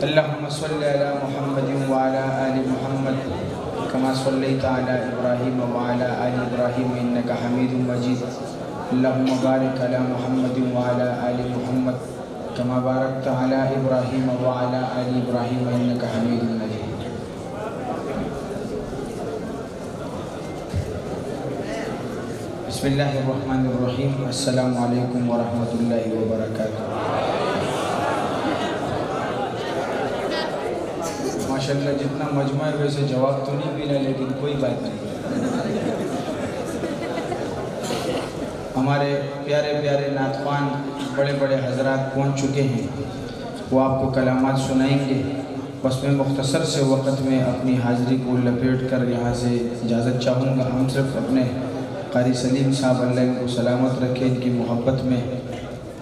اللهم صل على محمد وعلى آل محمد كما صليت على إبراهيم وعلى آل إبراهيم إنك حميد مجيد. اللهم بارك على محمد وعلى آل محمد كما باركت على إبراهيم وعلى آل إبراهيم إنك حميد مجيد. بسم الله الرحمن الرحيم. السلام عليكم ورحمة الله وبركاته. ماشاءاللہ جتنا مجمع ہے ویسے جواب تو نہیں ملا، لیکن کوئی بات نہیں. ہمارے پیارے پیارے نعت خوان بڑے بڑے حضرات پہنچ چکے ہیں، وہ آپ کو کلامات سنائیں گے. بس میں مختصر سے وقت میں اپنی حاضری کو لپیٹ کر یہاں سے اجازت چاہوں گا. ہم صرف اپنے قاری سلیم صاحب اللہ ان کو سلامت رکھے، ان کی محبت میں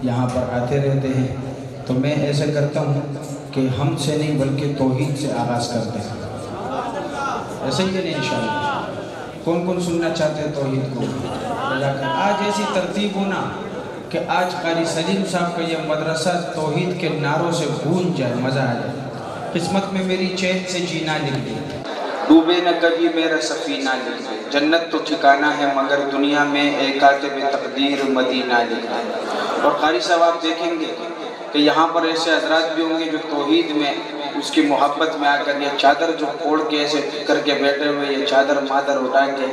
یہاں پر آتے رہتے ہیں. تو میں ایسا کرتا ہوں کہ ہم سے نہیں بلکہ توحید سے آغاز کرتے ہیں. ایسا ہی ہے نہیں انشاءاللہ؟ کون کون سننا چاہتے ہیں توحید کو؟ آج ایسی ترتیب ہونا کہ آج قاری سلیم صاحب کا یہ مدرسہ توحید کے نعروں سے گونج جائے، مزہ آ جائے. قسمت میں میری چین سے جینا لکھ دے، ڈوبے نہ کبھی میرا سفینہ لکھ دے. جنت تو ٹھکانہ ہے مگر دنیا میں ایک کاتب تقدیر مدینہ لکھ دے. اور قاری صاحب آپ دیکھیں گے کہ یہاں پر ایسے حضرات بھی ہوں گے جو توحید میں اس کی محبت میں آ کر یہ چادر جو اوڑھ کے ایسے کر کے بیٹھے ہوئے، یہ چادر مادر اٹھا کے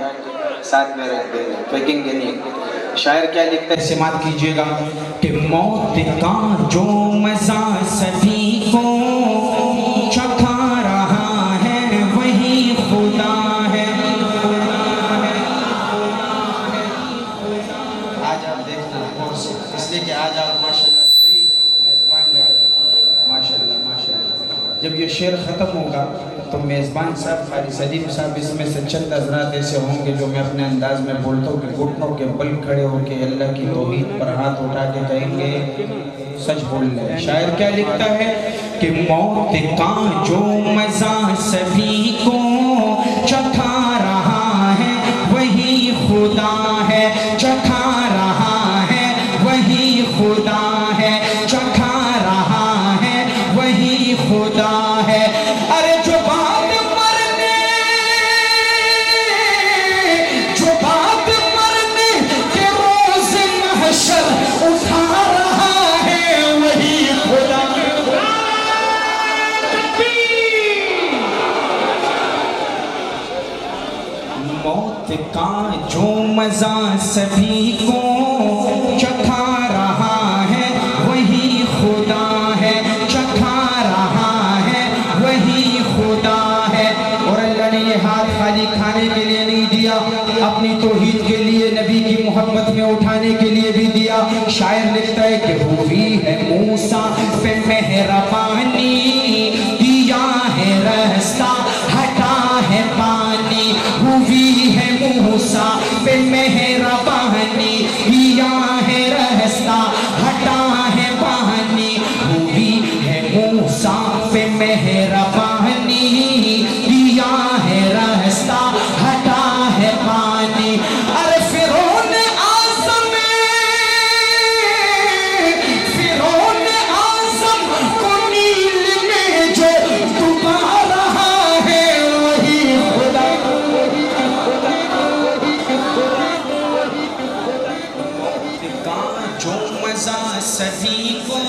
ساتھ میں رکھ دیں گے، پھینکیں گے نہیں. شاعر کیا لکھتا ہے، سماعت کیجئے گا کہ موت کا جو مزہ سبھی کو چکھا رہا ہے وہی خدا ہے. آج آپ دیکھنا اس لیے کہ آج آپ ماشاءاللہ صحیح میزبان لگ رہے ہیں. ماشاءاللہ ماشاءاللہ. جب یہ شعر ختم ہوگا تو میزبان صاحب قاری سلیم صاحب اس میں سے چند حضرات ایسے ہوں گے جو میں اپنے انداز میں بولتا ہوں کہ گھٹنوں کے بل کھڑے ہو کے اللہ کی توحید پر ہاتھ اٹھا کے کہیں گے سچ بول لیں. شاعر کیا لکھتا ہے کہ موت کا جو مزہ سبھی کو چکھا رہا ہے وہی خدا ہے. چکھا رہا ہے وہی خدا ہے. چکھا رہا ہے وہی خدا ہے. ارے جو بات مرنے کے روز محشر اٹھا رہا ہے وہی خدا. موت کا جو مزہ سبھی کو چکھا رہا ہے وہی خدا ہے. چکھا رہا ہے وہی خدا ہے. اور اللہ نے یہ ہاتھ خالی کھانے کے لیے نہیں دیا، اپنی توحید کے لیے نبی کی محبت میں اٹھانے کے لیے بھی دیا. شاعر لکھتا ہے کہ ہوئی ہے موسیٰ پہ مہربانی، دیا ہے رستہ ہٹا ہے پانی. ہوئی ہے موسیٰ پہ مہربانی، دیا ہے رستہ ہٹا ہے پانی. ہوئی ہے موسیٰ پہ مہربانی، دیا ہے رستہ ہٹا ہے پانی. ارے فرعون اعظم کو نیل میں جو ڈبا رہا ہے وہی خدا. جو مزہ سبھی کو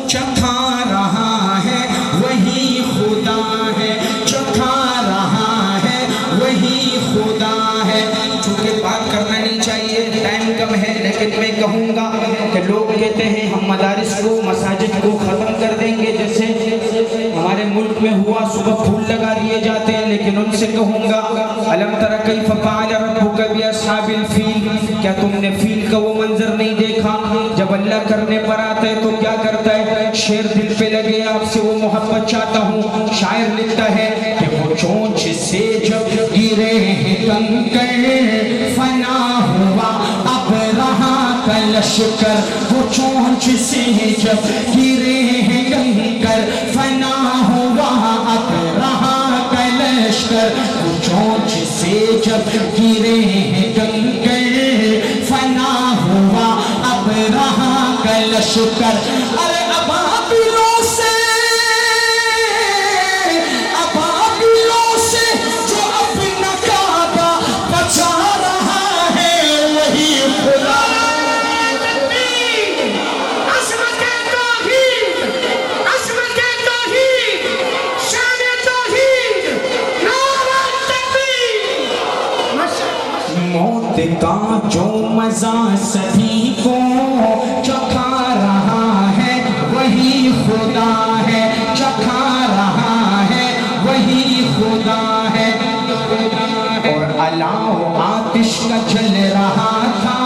چکھا رہا ہے وہی خدا ہے. چکھا رہا ہے وہی خدا ہے. چونکہ بات کرنا نہیں چاہیے، ٹائم کم ہے، لیکن میں کہوں گا کہ لوگ کہتے ہیں ہم مدارس کو مساجد کو ختم کر دیں گے، جیسے ہمارے ملک میں ہوا، صبح پھول لگا دیے جاتے ہیں. لیکن ان سے کہوں گا الم تر کیف فعل ربک باصحاب الفیل، کیا تم نے فیل کا وہ منظر نہیں دیکھا؟ جب اللہ کرنے پر آتا ہے تو کیا کرتا ہے؟ شیر دل پہ لگے آپ سے وہ محبت چاہتا ہوں. شاعر لکھتا ہے کہ وہ چونچ سے جب گرے ہیں کنکر فنا ہوا اب رہا کا لشکر. وہ چونچ سے جب گرے ہیں کنکر فنا ہوا اب رہا کا لشکر. وہ چونچ سے جب گرے ہیں کنکر فنا ہوا اب رہا کا لشکر. ارے ابابیلوں سے کا جو مزہ سبھی کو چکھا رہا ہے وہی خدا ہے، چکھا رہا ہے وہی خدا ہے۔ اور علاؤ آتش کا جل رہا تھا،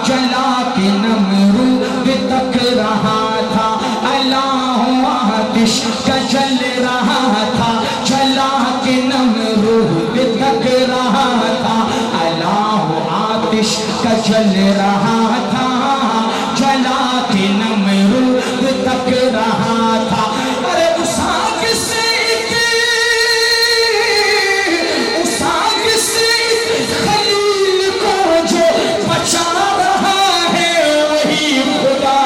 جلا کے نمرود تک رہا تھا۔ علاؤ آتش کا جل رہا تھا، جلا کے نمرود تک رہا تھا۔ علاؤ آتش کا جل رہا تھا، جلا کے نمرود تک رہا تھا۔ ارے اس آگ سے خلیل کو جو بچا رہا ہے وہی خدا،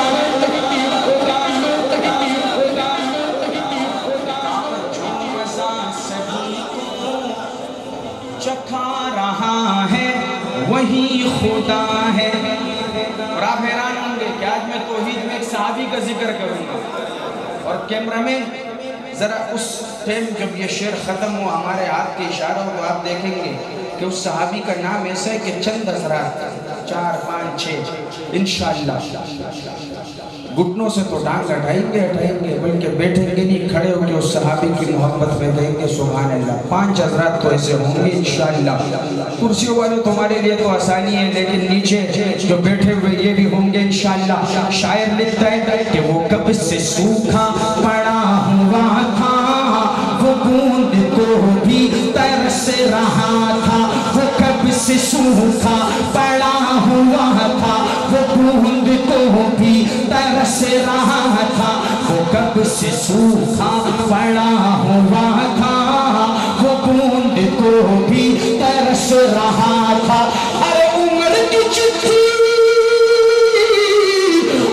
جو مزہ سبھی کو چکھا رہا ہے وہی خدا ہے۔ اور آپ حیران ہوں گے کہ آج میں توحید میں ایک صحابی کا ذکر کروں گا، اور کیمرہ میں ذرا اس ٹائم جب یہ شعر ختم ہوا ہمارے ہاتھ کے اشاروں کو آپ دیکھیں گے کہ اس صحابی کا نام ایسا ہے کہ چند حضرات 4 5 6 انشاءاللہ گھٹنوں سے تو ڈانگ ہٹائیں گے بلکہ بیٹھیں گے نہیں، کھڑے ہو کے اس صحابی کی محبت میں کہیں گے سبحان اللہ۔ 5 حضرات تو ایسے ہوں گے انشاءاللہ۔ کرسیوں والے تمہارے لیے تو آسانی ہے، لیکن نیچے جو بیٹھے ہوئے یہ بھی ہوں گے انشاءاللہ۔ شاعر لکھتا ہے کہ وہ کب سے سوکھا پڑا ہوا تھا، وہ بوند کو بھی ترس رہا تھا۔ وہ کب سے سوکھا پڑا ہوا تھا، وہ بوند کو بھی ترس رہا تھا۔ وہ کب سے سوکھا پڑا ہوا تھا، وہ بوند کو بھی ترس رہا تھا۔ ارے عمر کی چٹھی،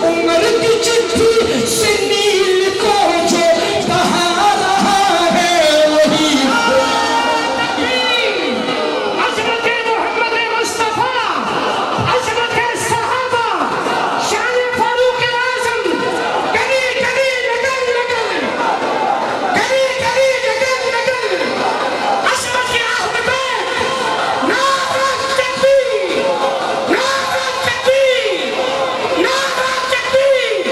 عمر کی چٹھی سے نیل کو جو بہا رہا ہے وہی عظمت محمد مصطفیٰ، عظمت صحابہ، شان فاروق اعظم، گلی گلی لگن لگن، گلی گلی لگن لگن، عظمت اہل بیت، نعرہ تکبیر، نعرہ تکبیر، نعرہ تکبیر۔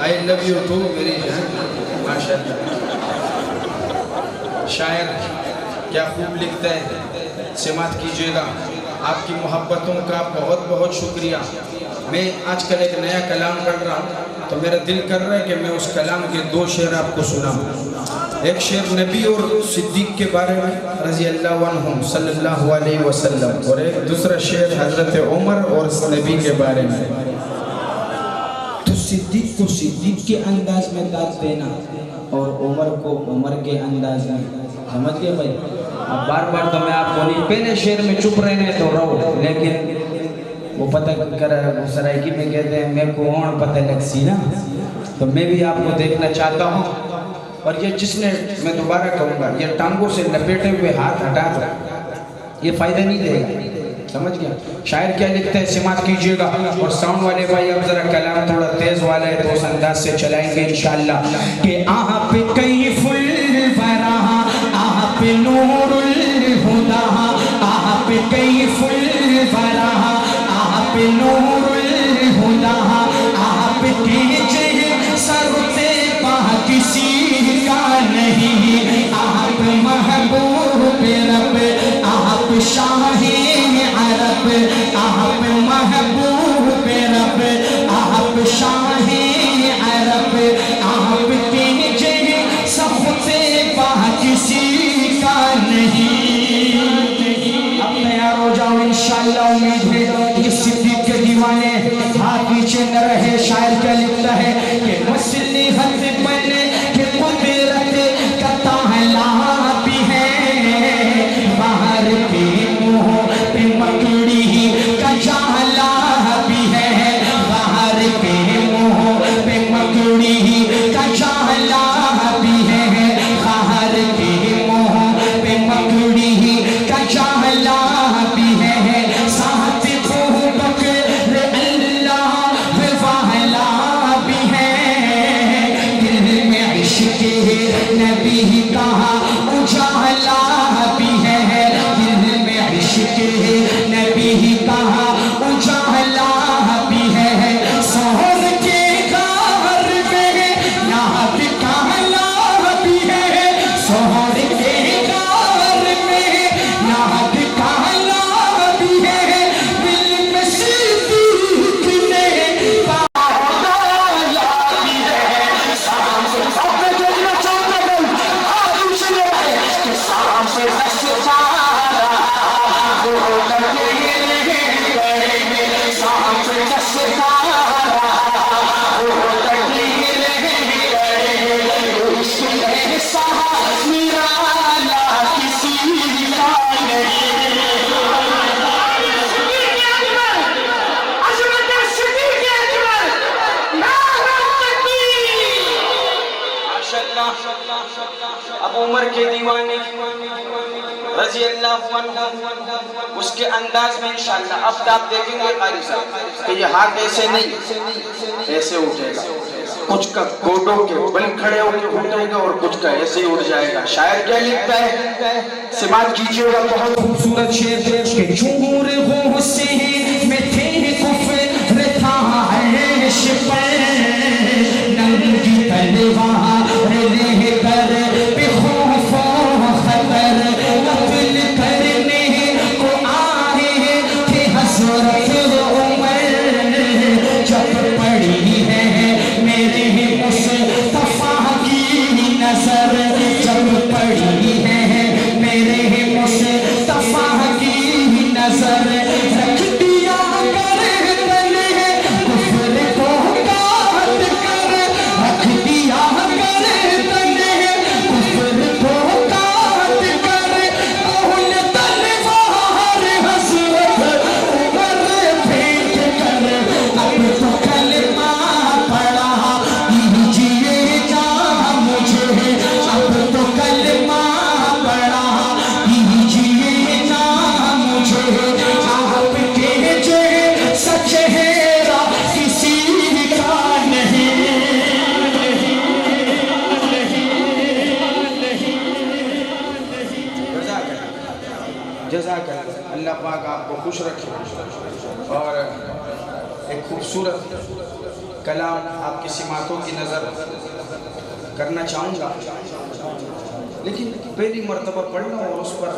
I love you too میری جان، ماشاءاللہ۔ شاعر کیا خوب لکھتا ہے، سماعت کیجئے گا۔ آپ کی محبتوں کا بہت بہت شکریہ۔ میں آج کل ایک نیا کلام پڑھ رہا ہوں تو میرا دل کر رہا ہے کہ میں اس کلام کے 2 شعر آپ کو سناؤں۔ ایک شعر نبی اور صدیق کے بارے میں رضی اللہ عنہم صلی اللہ علیہ وسلم، اور ایک دوسرا شعر حضرت عمر اور نبی کے بارے میں۔ تو صدیق کو صدیق کے انداز میں داد دینا اور عمر کو عمر کے انداز میں، سمجھ گئے بھائی؟ اب بار بار تو میں آپ کو نہیں، پہلے شعر میں چپ رہنے تو رہو، لیکن وہ پتہ کر سرائکی میں کہتے ہیں میں کون پتہ لگ سی نا، تو میں بھی آپ کو دیکھنا چاہتا ہوں۔ اور یہ جس نے، میں دوبارہ کہوں گا، یہ ٹانگوں سے لپیٹے ہوئے ہاتھ ہٹا کر یہ فائدہ نہیں دے گا، سمجھ گیا؟ شاعر کیا لکھتا ہے، سماعت کیجئے گا۔ اور ساؤنڈ والے بھائی اب ذرا کلام تھوڑا تیز والا ہے تو اس انداز سے چلائیں گے انشاءاللہ۔ کہ آپ کیف الورا، آپ نور الہدا، آپ کیف الورا، آپ نور الہدا، آپ کے جیسا رتبہ کسی کا نہیں، آپ محبوب رب، آپ شاہ عرب، آپ محبوب رب، آپ شاہ عرب، آپ کے جیسا رتبہ کسی کا نہیں۔ اب تیار ہو جاؤ انشاءاللہ، امید ہے کہ صدیق کے دیوانے ہاتھ نیچے نہ رہے۔ شاعر کیا لکھتا ہے کہ مصلحت بنے کہ قدرت کا تعالیٰ بھی ہے، باہر کے منہ اب عمر کے دیوانے رضی اللہ عنہ اس کے انداز میں انشاءاللہ اب آپ دیکھیں گے قاری صاحب کہ یہ ہاتھ ایسے نہیں ایسے اٹھے گا، کچھ کا گوٹوں کے بل کھڑے ہو کے اٹھے گا اور کچھ کا ایسے ہی اٹھ جائے گا۔ شاعر کیا لکھتا ہے؟ سماعت کیجئے گا، بہت خوبصورت شعر کہ چور حسین میں تھے کفر تھا عیش پر ننگی تلوار لے کر بے خوف و خطر قتل کرنے کو آئے تھے حضرت عمر جب پڑی ہے میرے مصطفیٰ کی نظر جب پڑی ہے میرے مصطفیٰ کی نظر رکھ دیا کر تلے کفر کو کاٹ کر رکھ دیا کر تلے کفر کو کاٹ کر کون تلوار حضرت عمر پھینک کر اب تو کلمہ پڑھا دیجئے جا مجھے اب تو کلمہ پڑھا دیجئے جا مجھے آپ کے جیسا چہرہ کسی کا نہیں جزاک اللہ، اللہ پاک آپ کو خوش رکھے اور ایک خوبصورت کلام آپ کی سماعتوں کی نظر کرنا چاہوں گا، لیکن پہلی مرتبہ پڑھنا اور اس پر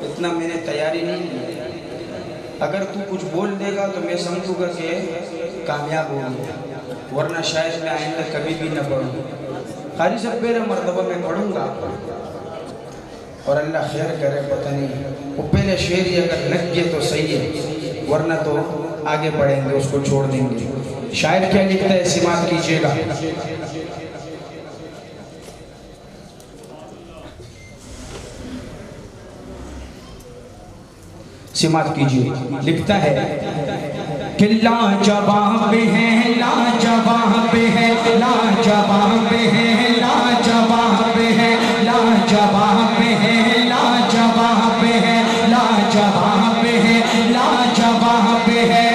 اتنا میں نے تیاری نہیں کی۔ اگر تو کچھ بول دے گا تو میں سمجھوں گا کہ کامیاب ہو گیا، ورنہ شاید میں آئندہ کبھی بھی نہ پڑھوں۔ قاری صاحب پہلا مرتبہ میں پڑھوں گا اور اللہ خیر کرے، پتہ نہیں وہ پہلے شعر ہی اگر لگ گئے تو صحیح ہے، ورنہ تو آگے بڑھیں گے، اس کو چھوڑ دیں گے۔ شاعر کیا لکھتا ہے؟ سماعت کیجئے گا۔ سماعت کیجئے، لکھتا ہے کہ لاجواب ہے لاجواب ہے لاجواب ہے لاجواب ہے لاجواب ہے لاجواب ہے لاجواب ہے لاجواب ہے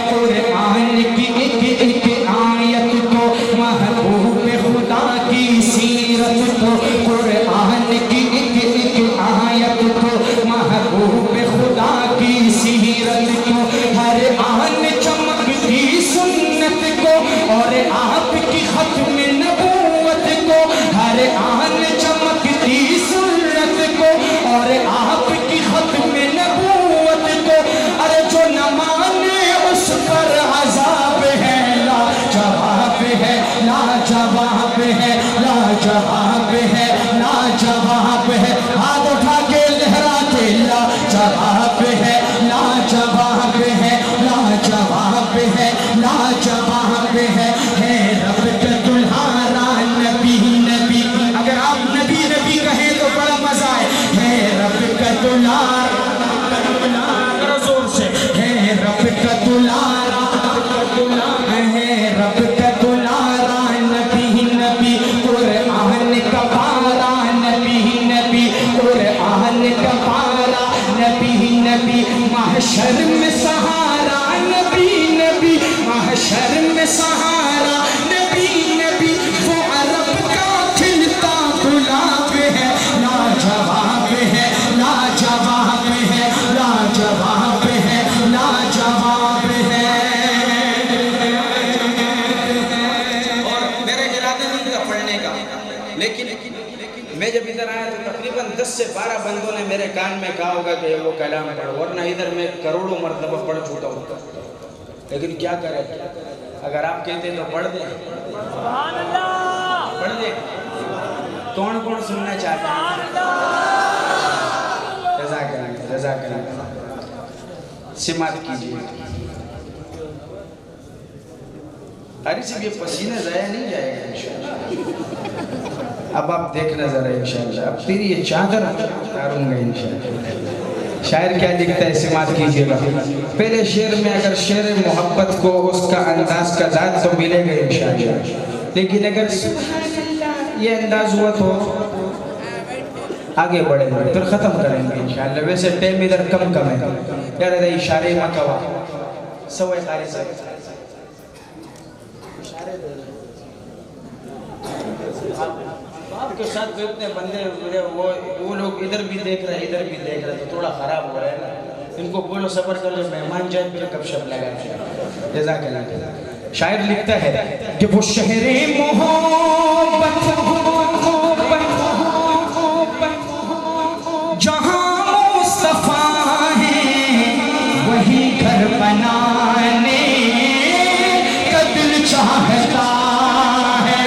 قرآن کی ایک ایک آیت کو محبوب خدا کی سیرت کو قرآن کی ایک ایک آیت کو محبوب خدا کی سیرت کو ہر آن چمکتی سنت کو اور آپ کی ختم نبوت کو ہر آن چمکتی سنت کو اور آپ کی ختم نبوت کو ارے جو نہ مانے اس پر عذاب ہے لاجواب ہے لاجواب ہے لاجواب ہے لاجواب ہے ہاتھ اٹھا کے لہرا کے لاجواب ہے لاجواب ہے لاجواب ہے لاجواب ہے رب کا دلہارا نبی نبی، اگر آپ نبی نبی کہیں تو بڑا مزہ ہے رب کا دلہارا زور سے ہے رب کا دلہارا ہے رب کا دلہارا نبی نبی قرآن کا پارا نبی نبی قرآن کا پارا نبی نبی محشر میں سہارا نبی نبی محشر میں سہارا نبی نبی وہ عرب کا کھلتا گلاب ہے لاجواب ہے لاجواب ہے لاجواب ہے لاجواب ہے۔ اور میرا ارادہ نہیں تھا پڑھنے کا، لیکن میں جب ادھر آیا تو تقریباً 10 سے 12 بندوں نے میرے کان میں کہا ہوگا کہ وہ کلام پڑھو، ورنہ ادھر میں کروڑوں مرتبہ پڑھ چکا ہوں، لیکن کیا کریں، اگر آپ کہتے ہیں تو پڑھ دیں، پڑھ دیں، کون کون سننا چاہتے ہیں؟ جزاک اللہ جزاک اللہ، سماعت کیجئے۔ قاری صاحب یہ پسینہ ضائع نہیں جائے گا انشاءاللہ، اب آپ دیکھنا ذرا انشاءاللہ، اب تیری یہ چادر اتاروں گا انشاءاللہ۔ شاعر کیا لکھتا ہے؟ سماعت کیجئے گا۔ پہلے شعر میں اگر شعر محبت کو اس کا انداز کا ذات تو ملے گا انشاءاللہ، لیکن اگر سبحان اللہ یہ انداز ہوا تو آگے بڑھیں گے، پھر ختم کریں گے انشاءاللہ. ویسے ٹیم ادھر کم ہے یار، ادھر اشارے مکوا سوائے قاری صاحب آپ کے ساتھ اتنے بندے وہ لوگ ادھر بھی دیکھ رہے ادھر بھی دیکھ رہے تو تھوڑا خراب ہو رہا ہے نا. ان کو بولو صبر کر لو، مہمان جائیں پھر گپ شپ لگا. جزاک اللہ. شاعر لکھتا ہے کہ وہ شہر محبت جہاں مصطفیٰ ہے وہی گھر بنانے کا دل چاہتا ہے.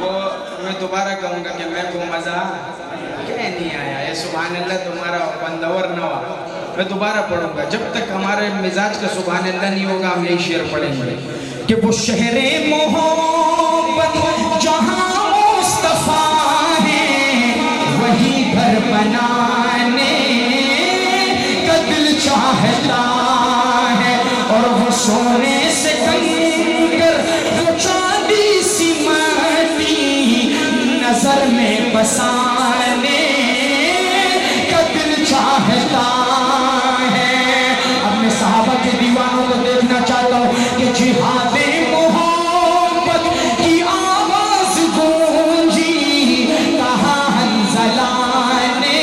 وہ میں دوبارہ کہوں گا کہ میں کو مزہ کہہ نہیں آیا. یہ سبحان اللہ تمہارا بندور نہ ہوا. میں دوبارہ پڑھوں گا، جب تک ہمارے مزاج کا سبحان اللہ نہیں ہوگا ہم یہی شعر پڑھیں گے کہ وہ شہر محبت جہاں مصطفیٰ ہے وہی گھر بنانے کا دل چاہتا ہے. اور وہ سونے سے کنگر وہ چاندی سی مٹی نظر میں بسانے کا دل چاہتا ہے. اب میں صحابہ کے دیوانوں کو دیکھنا چاہتا ہوں کہ جہاد محبت کی آواز گونجی کہاں حنظلہ نے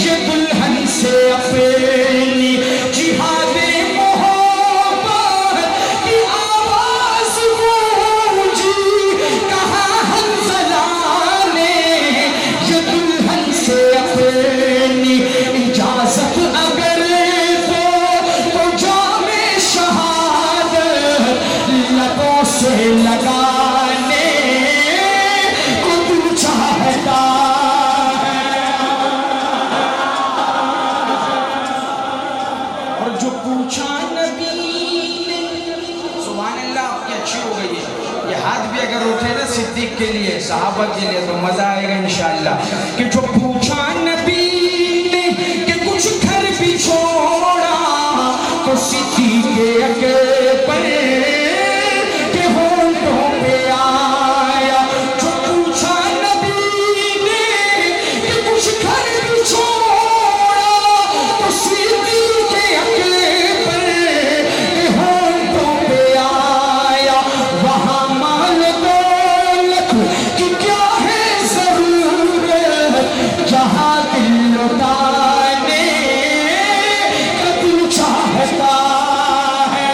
یہ دلہن سے اپنی. جہاد محبت کی آواز گونجی کہاں حنظلہ نے یہ دلہن سے اپنی. اجازت اگر تو جام شہادت لبوں سے لگانے کو دل چاہتا ہے. اور جو پوچھا نبی نے سبحان اللہ آپ کی اچھی ہو گئی ہے. یہ ہاتھ بھی اگر اٹھے نا صدیق کے لیے صحابہ کے لیے تو مزہ آئے گا انشاءاللہ. کہ جو پوچھا نبی نے کہ کچھ گھر بھی چھوڑا تو صدیق کے اکبر کے ہونٹوں پہ آیا. جو پوچھا نبی نے کہ کچھ گھر بھی چھوڑا تو صدیق کے اکبر کے ہونٹوں پہ آیا. وہاں مال دولت کی کیا ہے ضرورت جہاں دل لٹانے کا دل چاہتا ہے.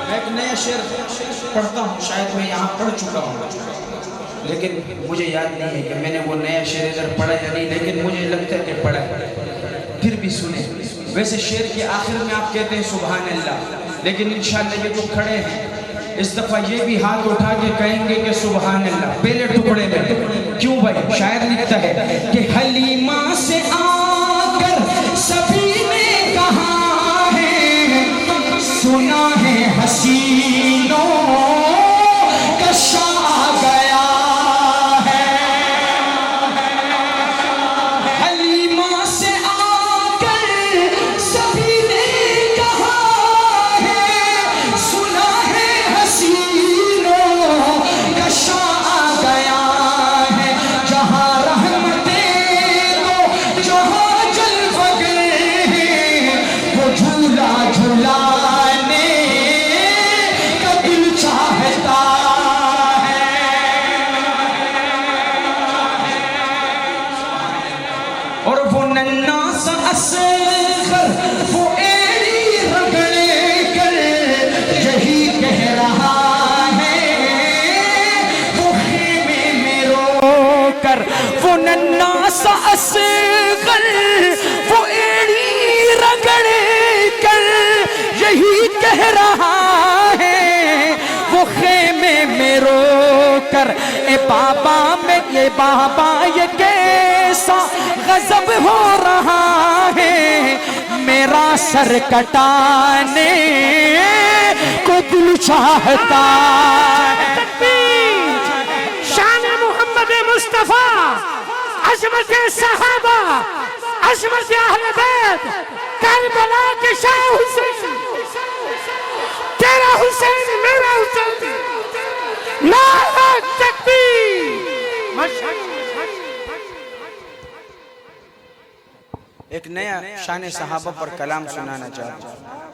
میں ایک نیا شعر پڑھتا ہوں، شاید میں یہاں پڑھ چکا ہوں لیکن مجھے یاد نہیں ہے کہ میں نے وہ نیا شعر ادھر پڑھا یا نہیں، لیکن مجھے لگتا ہے کہ پڑھا ہے. پھر بھی سنیں. ویسے شعر کے آخر میں آپ کہتے ہیں سبحان اللہ، لیکن انشاءاللہ یہ جو کھڑے ہیں اس دفعہ یہ بھی ہاتھ اٹھا کے کہیں گے کہ سبحان اللہ پہلے ٹکڑے میں. کیوں بھائی؟ شاعر لکھتا ہے کہ حلیمہ سے آ کر سبھی نے کہا ہے سنا ہے حسینوں کا شاہ آ گیا ہے. حلیمہ سے آ کر سبھی نے کہا ہے سنا ہے حسینوں کا شاہ آ گیا ہے. جہاں رحمتیں دو جہاں جلوگر ہیں وہ جھولا جھولانے کا دل چاہتا ہے. اور وہ ننھا سا اصغر وہ ایڑی رگڑے کر یہی کہہ رہا ہے وہ خیمے میں رو کر. وہ ننھا سا اصغر وہ ایڑی رگڑے کر یہی کہہ رہا ہے وہ خیمے میں رو کر. اے بابا میں یہ بابا یہ کیسا غضب ہو رہا ہے میرا سر کٹانے کو دل چاہتا ہے. شان محمد مصطفیٰ، عظمت صحابہ، عظمت اہل بیت کربلا کے شاہ حسین تیرا حسین میرا حسین نعرہ تکبیر ایک نیا شان صحابہ پر کلام سنانا چاہتا ہوں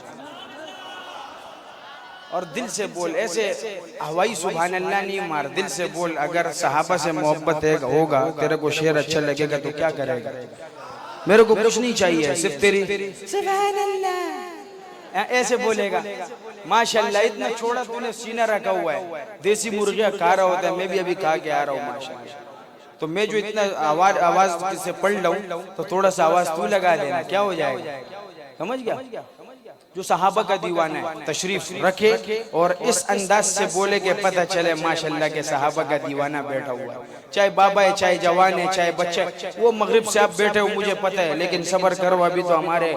اور دل سے بول ایسے ہوائی سبحان اللہ نہیں مار دل سے بول اگر صحابہ سے محبت ہوگا تیرے کو شعر اچھا لگے گا تو کیا کرے گا میرے کو کچھ نہیں چاہیے صرف تیری سبحان اللہ ایسے بولے گا ماشاءاللہ اتنا چھوڑا تو نے سینہ رکھا ہوا ہے دیسی مرغیاں کھا رہا ہوتا ہے میں بھی ابھی کھا کے آ رہا ہوں ماشاءاللہ تو میں جو اتنا آواز سے پڑھ لوں تو تھوڑا سا آواز تو لگا دینا کیا ہو جائے گا سمجھ گیا جو صحابہ کا دیوانہ ہے تشریف رکھے اور اس انداز سے بولے کہ پتہ چلے ماشاءاللہ کہ صحابہ کا دیوانہ بیٹھا ہوا ہے چاہے بابا ہے چاہے جوان ہے چاہے بچہ ہے وہ مغرب سے آپ بیٹھے ہو مجھے پتہ ہے لیکن صبر کرو ابھی تو ہمارے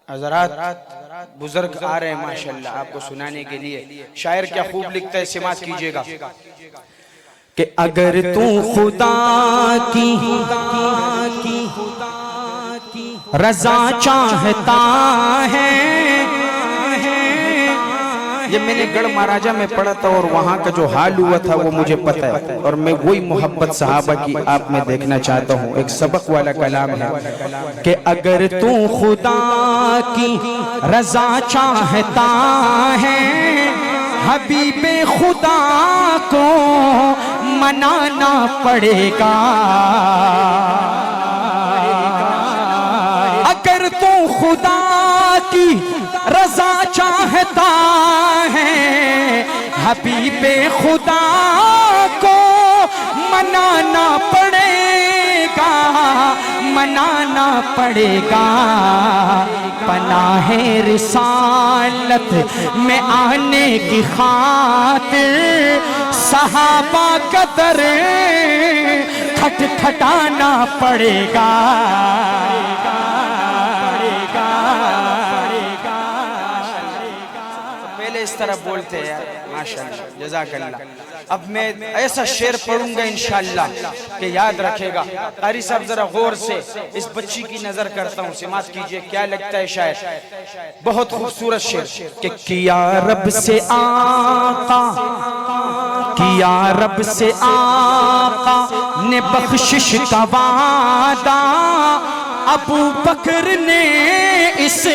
حضرات بزرگ آ رہے ہیں ماشاءاللہ آپ کو سنانے کے لیے شاعر کیا خوب لکھتا ہے سماعت کیجئے گا کہ اگر تو خدا کی رضا چاہتا ہے یہ میں نے گڑھ مہاراجہ میں پڑھا تھا اور وہاں کا جو حال ہوا تھا وہ مجھے پتہ ہے اور میں وہی محبت صحابہ کی آپ میں دیکھنا چاہتا ہوں ایک سبق والا کلام ہے کہ اگر تو خدا کی رضا چاہتا ہے حبیب خدا کو منانا پڑے گا اگر تو خدا کی رضا چاہتا ہے حبیب خدا کو منانا پڑے گا منانا پڑے گا پناہ رسالت میں آنے کی خاطر صحابہ کا در کھٹکھٹانا پڑے گا پہلے اس طرح بولتے ہیں ماشاءاللہ جزاک اللہ اب میں ایسا شعر پڑھوں گا انشاءاللہ کہ یاد رکھے گا قاری صاحب ذرا غور سے اس بچی کی نظر کرتا ہوں سماعت کیجئے کیا لگتا ہے شاعر بہت خوبصورت شعر کہ کیا رب سے آقا کیا رب سے آقا نے بخشش کا وعدہ ابو بکر نے اس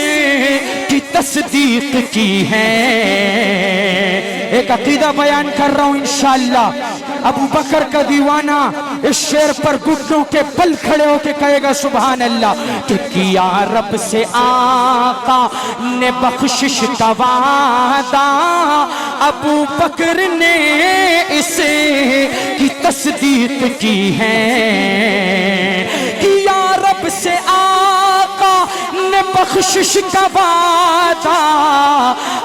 کی تصدیق کی ہے ایک عقیدہ بیان کر رہا ہوں انشاءاللہ ابو بکر کا دیوانہ اس شعر پر گھٹنوں کے بل کھڑے ہو کے کہے گا سبحان اللہ کہ کیا رب سے آقا نے بخشش کا وعدہ ابو بکر نے اس کی تصدیق کی ہے کیا رب سے آقا نے بخشش کا وعدہ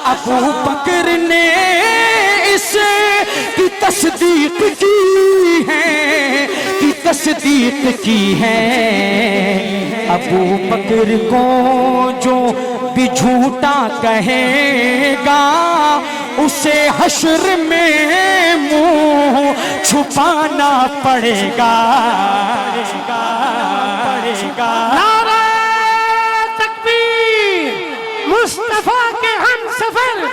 ابو بکر نے اس کی تصدیق کی ہے کی تصدیق کی ہے ابو بکر کو جو بھی جھوٹا کہے گا اسے حشر میں منہ چھپانا پڑے گا نعرہ تکبیر مصطفیٰ کے ہم سفر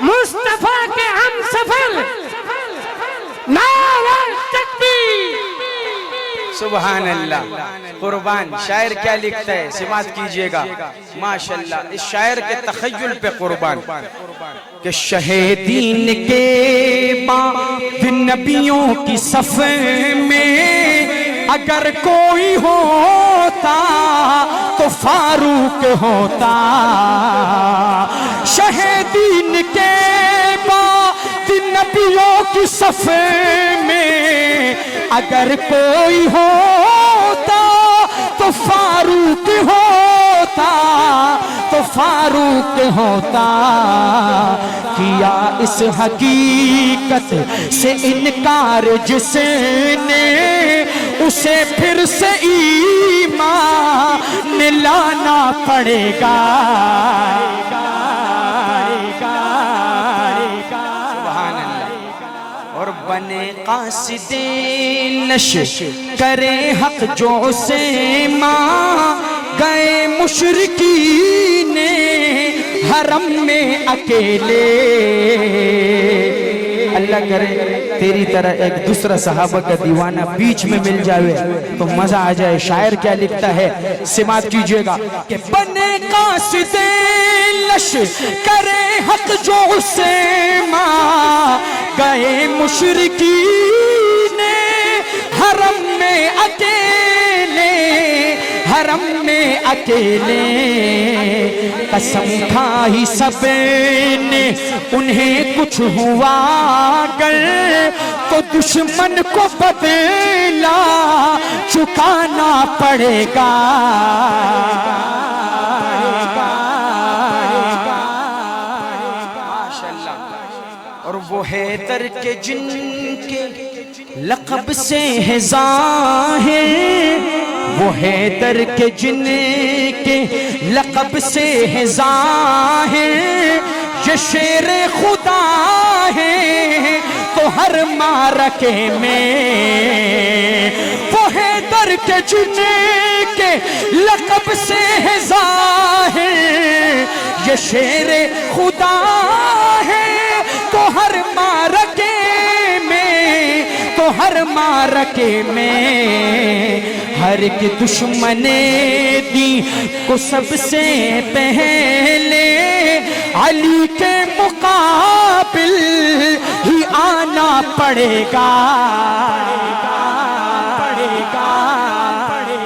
مصطفیٰ کے ہم سفر نعرہ تکبیر سبحان اللہ قربان شاعر کیا لکھتا ہے سماعت کیجئے گا ماشاءاللہ اس شاعر کے تخیل پہ قربان کہ شہیدین کے بعد نبیوں کی صف میں اگر کوئی ہوتا تو فاروق ہوتا شہیدین کے بعد نبیوں کی صف میں اگر کوئی ہوتا تو فاروق ہوتا تو فاروق ہوتا کیا اس حقیقت سے انکار جس نے اسے پھر سے ایمان لانا پڑے گا سبحان اللہ اور بنے قاصد لش کرے حق جو سے ماں گئے مشرکین حرم میں اکیلے. اللہ کرے تیری طرح ایک دوسرا صحابہ کا دیوانہ بیچ میں مل جائے تو مزہ آ جائے. شاعر کیا لکھتا ہے سماعت کیجئے گا کہ بنے قاصد لش کرے حق جو سے ماں گئے مشرکین حرم میں اکیلے, حرم میں اکیلے. قسم کھائی سب نے انہیں کچھ ہوا گر تو دشمن کو بدلہ چکانا پڑے گا. اور وہ حیدر کے جن کے لقب سے ہے ظاہر, وہ حیدر کے جن کے لقب سے ہے ظاہر, یہ شیر خدا ہے تو ہر معرکے میں. وہ حیدر کے جن کے لقب سے ہے ظاہر, یہ شیر خدا ہے تو ہر معرکے میں, تو ہر معرکے میں. ہر ایک دشمن دی کو سب سے پہلے علی کے مقابل ہی آنا پڑے گا.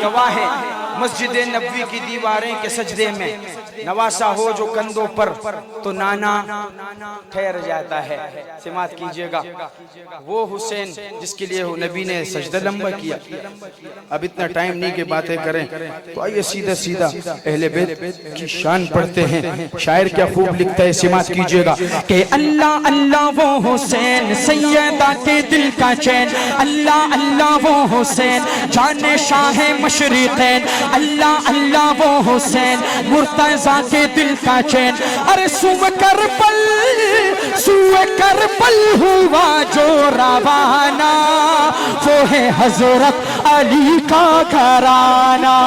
گواہ ہے مسجد نبوی کی دیواریں کے سجدے میں نواسا ہو جو کندھوں پر تو نانا ٹھہر جاتا ہے. سماعت کیجئے گا وہ حسین جس کے لیے نبی نے سجدہ لمبا کیا. اب اتنا ٹائم نہیں کہ باتیں کریں تو آئیے سیدھا سیدھا اہل بیت کی شان پڑھتے ہیں. شاعر کیا خوب لکھتا ہے سماعت کیجئے گا کہ اللہ اللہ وہ حسین سیدہ کے دل کا چین, اللہ اللہ وہ حسین جان شاہ مشرقین, اللہ اللہ وہ حسین مرتضیٰ کے دل کا چین. ارے سوئے کربل ہوا جو روانہ وہ ہے حضرت علی کا گھرانہ.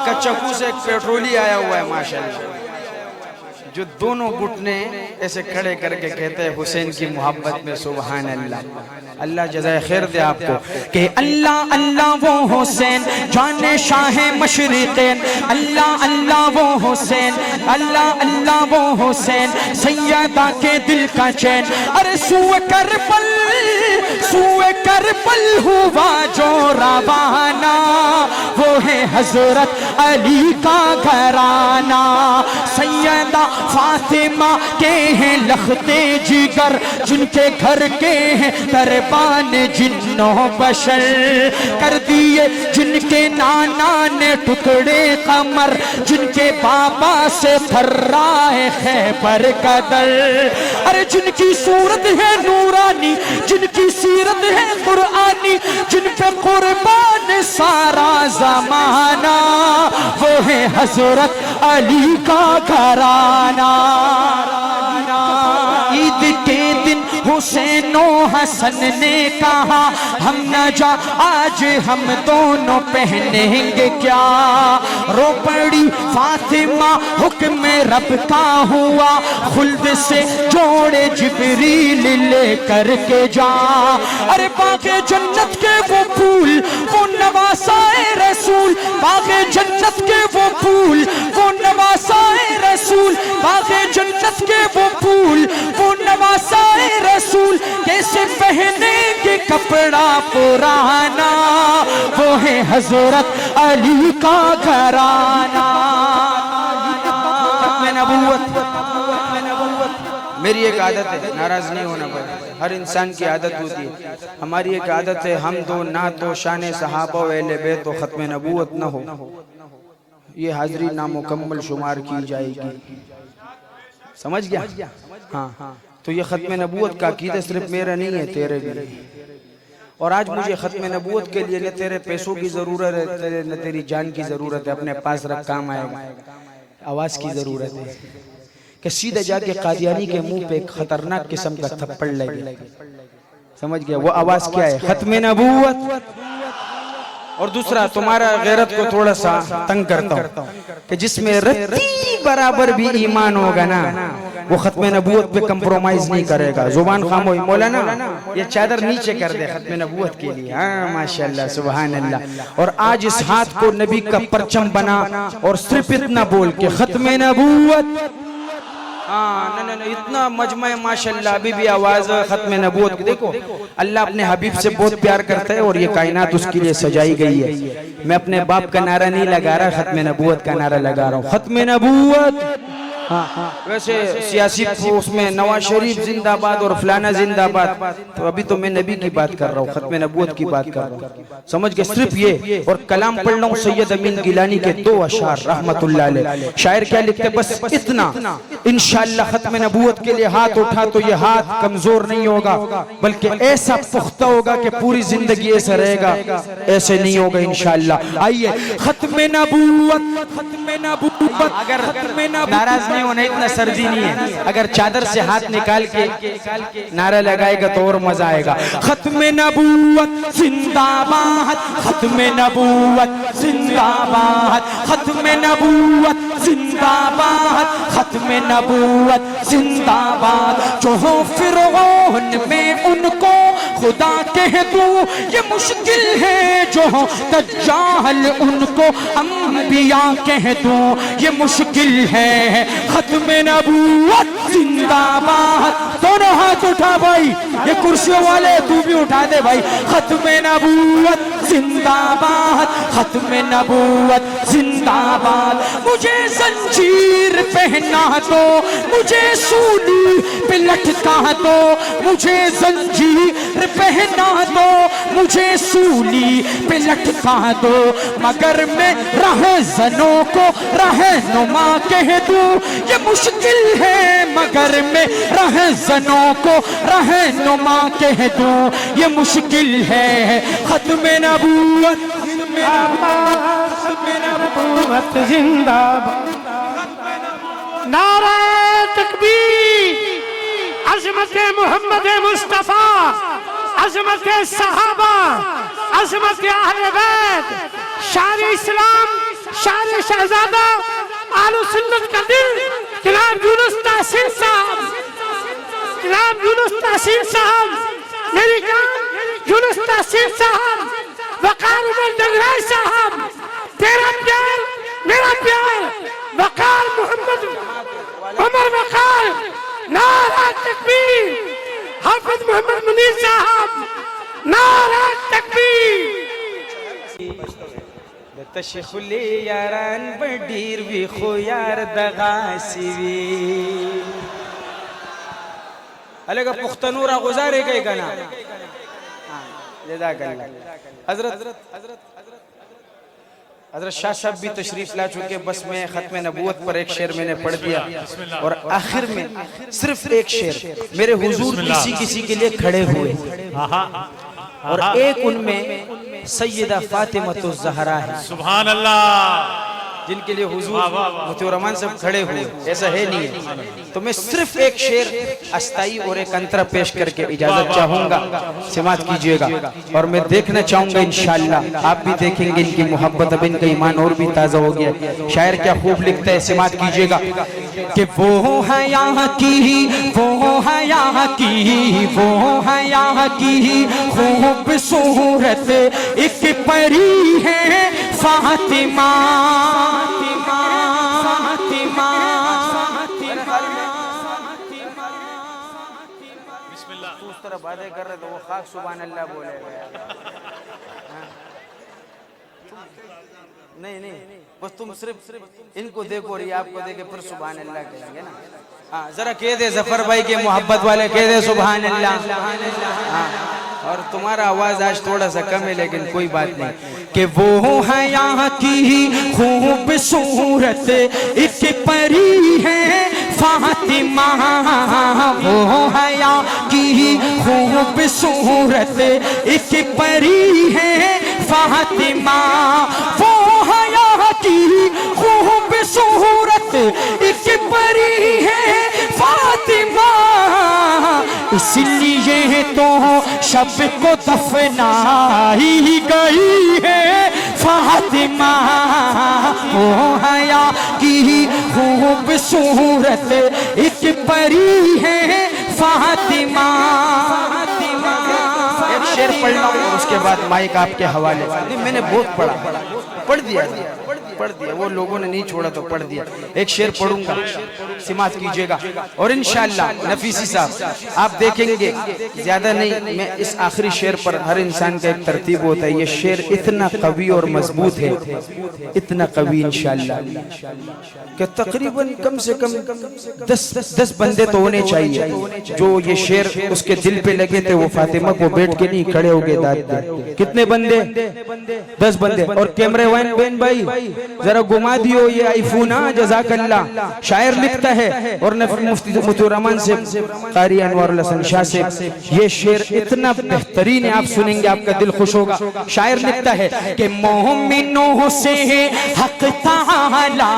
کچکو سے ایک پیٹرولی آیا ہوا ہے ماشاءاللہ جو دونوں گھٹنے ایسے کھڑے کر کے کہتے ہیں حسین کی محبت میں سبحان اللہ. اللہ جزائے خیر دے آپ کو کہ اللہ اللہ وہ حسین جان شاہ مشرقین, اللہ اللہ وہ حسین, اللہ اللہ وہ حسین سیدہ کے دل کا چین. ارے سوئے کربل ہوا جو روانہ وہ ہے حضرت علی کا گھرانہ. سیدہ فاطمہ کے ہیں لختے جگر جن کے گھر کے ہیں دربان جنوں بشر, کر دیے جن کے نانا نے ٹکڑے قمر, جن کے بابا سے پھر رہا ہے خیبر کا در. ارے جن کی صورت ہے نورانی, جن کی سیرت ہے قرآنی, جن پہ قربان سارا زمانہ وہ ہے حضرت علی کا گھرانہ. عید کے دن حسین و حسن نے کہا ہم نہ جا آج ہم دونوں پہنیں گے کیا. رو پڑی فاطمہ حکم رب کا ہوا خلد سے جوڑے جبریل لے کر کے جا. ارے باغ جنت کے وہ پھول وہ نواسائے رسول, باغ جنت کے وہ پھول وہ نواسائے رسول, باغ جنت کے وہ پھول وہ نواسائے رسول. کیسے پہنیں گے کپڑا پرانا وہ ہے حضرت علی کا گھرانہ. میری ایک عادت ہے, ناراض نہیں ہونا پڑے, ہر انسان کی عادت ہوتی ہے. ہماری ایک عادت ہے ہم دو نہ تو شان صحابہ و اہل بیت و ختم نبوت نہ ہو, یہ حاضری نامکمل شمار کی جائے گی. سمجھ گیا؟ ہاں تو یہ ختم نبوت کا عقیدہ صرف میرا نہیں ہے, تیرے بھی. اور آج مجھے ختم نبوت کے لیے نہ تیرے پیسوں کی ضرورت ہے نہ تیری جان کی ضرورت ہے, اپنے پاس رکھ کام آئے گا, آواز کی ضرورت ہے. کہ سیدھے جا کے قادیانی کے منہ پہ ایک خطرناک قسم کا تھپڑ لگے. سمجھ گیا وہ آواز کیا ہے؟ ختم نبوت. اور دوسرا تمہارا غیرت کو تھوڑا سا تنگ کرتا ہوں کہ جس میں رتی برابر بھی ایمان ہوگا نا وہ ختم نبوت پہ کمپرومائز نہیں کرے گا. زبان خاموش. مولانا یہ چادر نیچے کر دے ختم نبوت کے لیے. ہاں ماشاءاللہ سبحان اللہ. اور آج اس ہاتھ کو نبی کا پرچم بنا اور صرف اتنا بول کے ختم نبوت. ہاں نہ اتنا مجمع ماشاءاللہ ابھی بھی آواز ختم نبوت کی. دیکھو اللہ اپنے حبیب سے بہت پیار کرتا ہے اور یہ کائنات اس کے لیے سجائی گئی ہے. میں اپنے باپ کا نعرہ نہیں لگا رہا, ختم نبوت کا نعرہ لگا رہا ہوں. ختم نبوت. ویسے سیاسی اس میں نواز شریف زندہ باد اور فلانا زندہ باد, تو ابھی تو میں نبی کی بات کر رہا ہوں, ختم نبوت کی بات کر رہا ہوں. سمجھ گئے؟ صرف یہ. اور کلام پڑھ رہا ہوں سید امین گیلانی کے 2 اشعار رحمت اللہ علیہ. شاعر کیا لکھتے؟ بس اتنا انشاءاللہ ختم نبوت کے لیے ہاتھ اٹھا تو یہ ہاتھ کمزور نہیں ہوگا بلکہ ایسا پختہ ہوگا کہ پوری زندگی ایسا رہے گا, ایسے نہیں ہوگا انشاءاللہ. آئیے ختم نبوت. ختم نبوت. اگر ناراض نہیں ہونا, اتنا سردی نہیں ہے, اگر چادر سے ہاتھ نکال کے نعرہ لگائے گا تو اور مزہ آئے گا. ختم نبوت زندہ باد. ختم نبوت زندہ باد. ختم نبوت زندہ باد. ختم نبوت زندہ باد. جو ہو فرعون میں ان کو خدا کہہ دوں یہ مشکل ہے, جو ہو دجال ان کو انبیاء کہہ دوں یہ مشکل ہے. ختم نبوت زندہ باد. دونوں ہاتھ اٹھا بھائی, یہ کرسیوں والے تو بھی اٹھا دے بھائی. ختم نبوت زندہ باد. ختم نبوت زندہ باد. مجھے زنجیر پہنا دو, مجھے سولی پہ لٹکا دو, مجھے زنجیر پہنا دو, مجھے سولی پہ لٹکا دو, مگر میں رہزنوں کو رہنما کہہ دوں یہ مشکل ہے, مگر میں رہزنوں کو رہنما کہہ دوں یہ مشکل ہے. ختم نبوت. ختم نبوت زندہ باد. نعرہ تکبیر. عظمت محمد مصطفیٰ, عظمت صحابہ, عظمت اہل بیت, شان اسلام, شان شہزادہ, آل سنت کا دل جناب یونس تحسین صاحب, جناب یونس تحسین صاحب, میری جان یونس تحسین صاحب, وقار عمر ڈنگرائی صاحب, تیرا پیار میرا پیار, وقار محمد عمر وقار. نعرہ تکبیر. حافظ محمد منیر صاحب, نعرہ تکبیر. تشخلی یاران بڑیر وی خو یار دغاسی وی علیکہ پختنورہ گزارے گئے گنا. جزاک اللہ. حضرت شاہ صاحب بھی تشریف لا چکے. بس میں ختم نبوت پر ایک شعر میں نے پڑھ دیا اور آخر میں صرف ایک شعر میرے حضور کسی کے لیے کھڑے ہوئے اور ایک ان میں سیدہ فاطمہ الزہرا ہے. سبحان اللہ. جن کے لیے حضور مفتی الرحمان صاحب کھڑے ہوئے, ایسا ہے نہیں ہے. تو میں صرف ایک شعر استائی اور ایک انترہ پیش کر کے اجازت چاہوں گا, سماعت کیجئے گا. اور میں دیکھنا چاہوں گا انشاءاللہ آپ بھی دیکھیں گے ان کی محبت, اب ان کا ایمان اور بھی تازہ ہو گیا. شاعر کیا خوب لکھتا ہے, سماعت کیجئے گا. کہ وہ حیا کی, وہ حیا کی, وہ حیا کی خوبصورت ایک پری ہے فاطمہ. اس طرح باتیں کر رہے تو وہ خاک سبحان اللہ بولے گا. نہیں بس تم صرف ان کو دیکھو اور یہ آپ کو دیکھے پھر سبحان اللہ کہیں گے نا. ہاں ذرا کہہ دے ظفر بھائی کے محبت والے, کہہ دے سبحان اللہ. ہاں اور تمہارا آواز آج تھوڑا سا کم ہے لیکن کوئی بات نہیں. کہ وہ حیا کی خوبصورت ایک پری ہے فاطمہ, وہ حیا کی خوبصورت ایک پری ہے فاطمہ, وہ حیا کی خوبصورت ایک پری ہے فاطمہ، اس لیے تو شب کو دفنائی گئی ہے فاطمہ، وہ حیا کی خوبصورت ایک پری ہے فاطمہ۔ ایک شعر پڑھنا اور اس کے بعد مائک آپ کے حوالے۔ میں نے بہت پڑھ دیا، وہ لوگوں نے نہیں چھوڑا تو پڑھ دیا۔ ایک شعر پڑھوں گا، سماعت کیجئے گا، اور انشاءاللہ نفیسی صاحب آپ دیکھیں گے، زیادہ نہیں، میں اس آخری شعر پر، ہر انسان کا ایک ترتیب ہوتا ہے، یہ شعر اتنا قوی اور مضبوط ہے، اتنا قوی انشاءاللہ کہ تقریباً کم سے کم 10 بندے تو ہونے چاہیے جو یہ شعر اس کے دل پہ لگے تھے، وہ فاطمہ کو بیٹھ کے نہیں کھڑے ہو گئے داد دے۔ کتنے بندے؟ 10 بندے۔ اور کیمرے وائن بین بھائی ذرا گھما دیو یہ آئی فون، جزاک اللہ۔ شاعر لکھتا ہے، اور مفتی الرحمان سے قاری انوار الحسن شاہ سے، یہ شعر اتنا بہترین ہے، آپ سنیں گے آپ کا دل خوش ہوگا۔ شاعر لکھتا ہے کہ مومنوں سے حق تعالی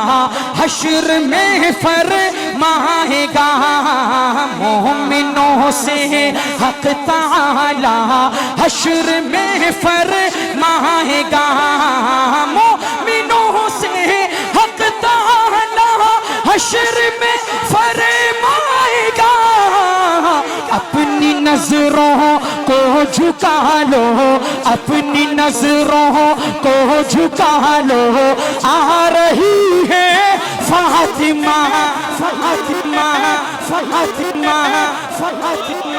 حشر میں فرمائے گا، مومنوں سے حق تعالی حشر میں فرمائے گا، مومنوں سے حق تعالی حشر میں فرمائے گا، اپنی نظروں کو جھکا لو، اپنی نظروں کو جھکا لو، آ رہی ہے فاطمہ، فاطمہ، فاطمہ، فاطمہ۔